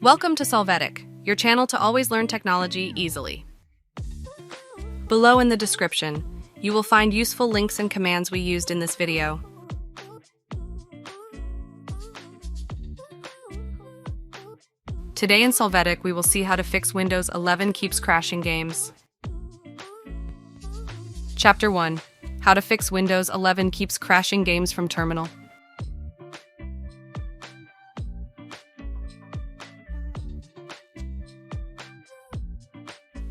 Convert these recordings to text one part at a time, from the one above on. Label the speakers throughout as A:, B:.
A: Welcome to Solvetic, your channel to always learn technology easily. Below in the description, you will find useful links and commands we used in this video. Today in Solvetic, we will see how to fix Windows 11 keeps crashing games. Chapter 1. How to fix Windows 11 keeps crashing games from terminal.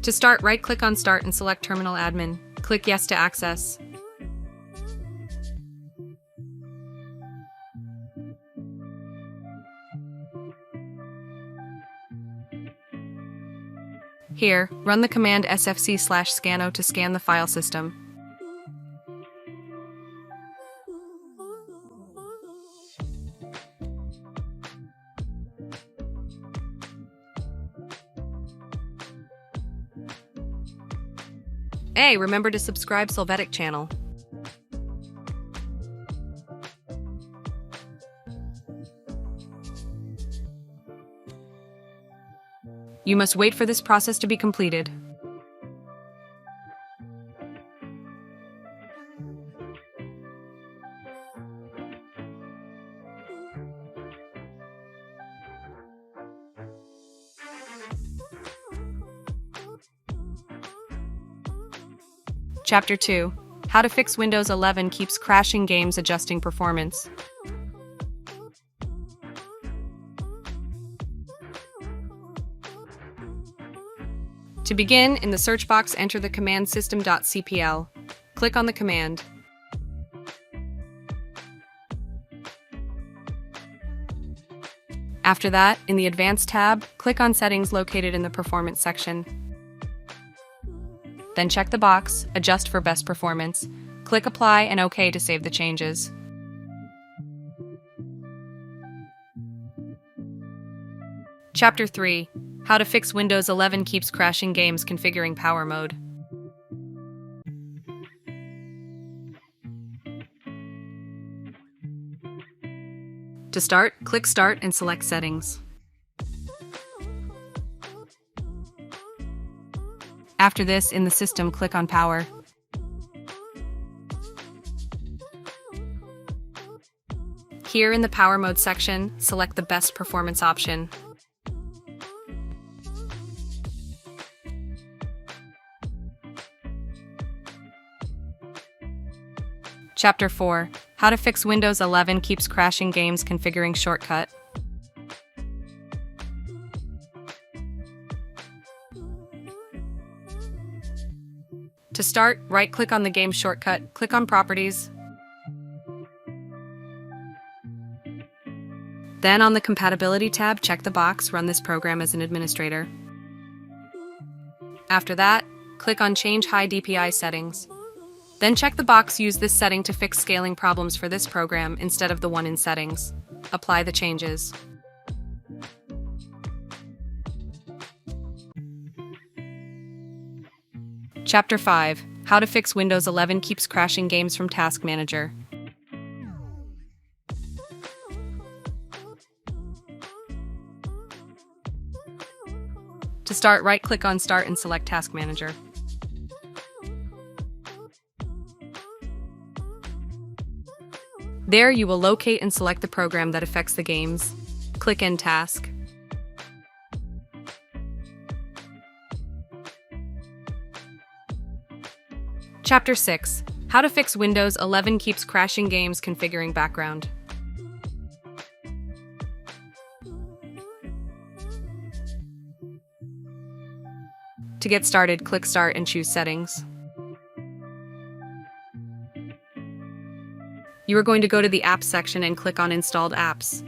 A: To start, right-click on Start and select Terminal Admin. Click Yes to access. Here, run the command sfc/scannow to scan the file system. Hey, remember to subscribe Solvetic channel. You must wait for this process to be completed. Chapter 2. How to fix Windows 11 keeps crashing games adjusting performance. To begin, in the search box, enter the command Sysdm.cpl. Click on the command. After that, in the Advanced tab, click on Settings located in the Performance section. Then check the box, Adjust for best performance. Click Apply and OK to save the changes. Chapter 3. How to fix Windows 11 keeps crashing games configuring power mode. To start, click Start and select Settings. After this, in the System, click on Power. Here in the Power Mode section, select the best performance option. Chapter 4. How to fix Windows 11 keeps crashing games configuring shortcut. To start, right-click on the game shortcut, click on Properties. Then on the Compatibility tab, check the box, Run this program as an administrator. After that, click on Change High DPI settings. Then check the box, Use this setting to fix scaling problems for this program instead of the one in Settings. Apply the changes. Chapter 5. How to fix Windows 11 keeps crashing games from Task Manager. To start, right-click on Start and select Task Manager. There, you will locate and select the program that affects the games. Click End Task. Chapter 6. How to fix Windows 11 keeps crashing games configuring background. To get started, click Start and choose Settings. You are going to go to the Apps section and click on Installed Apps.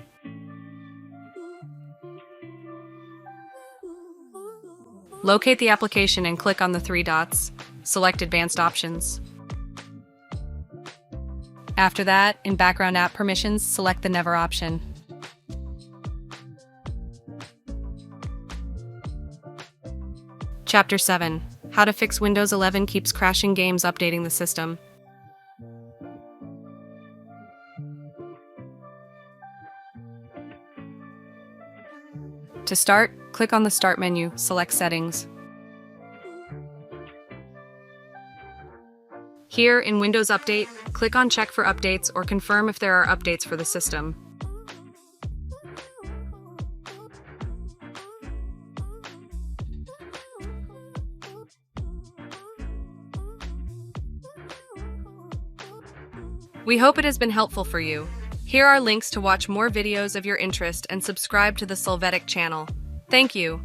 A: Locate the application and click on the three dots. Select Advanced Options. After that, in Background App Permissions, select the Never option. Chapter 7. How to fix Windows 11 keeps crashing games updating the system. To start, click on the Start menu, select Settings. Here, in Windows Update, click on Check for updates or confirm if there are updates for the system. We hope it has been helpful for you. Here are links to watch more videos of your interest and subscribe to the Solvetic channel. Thank you.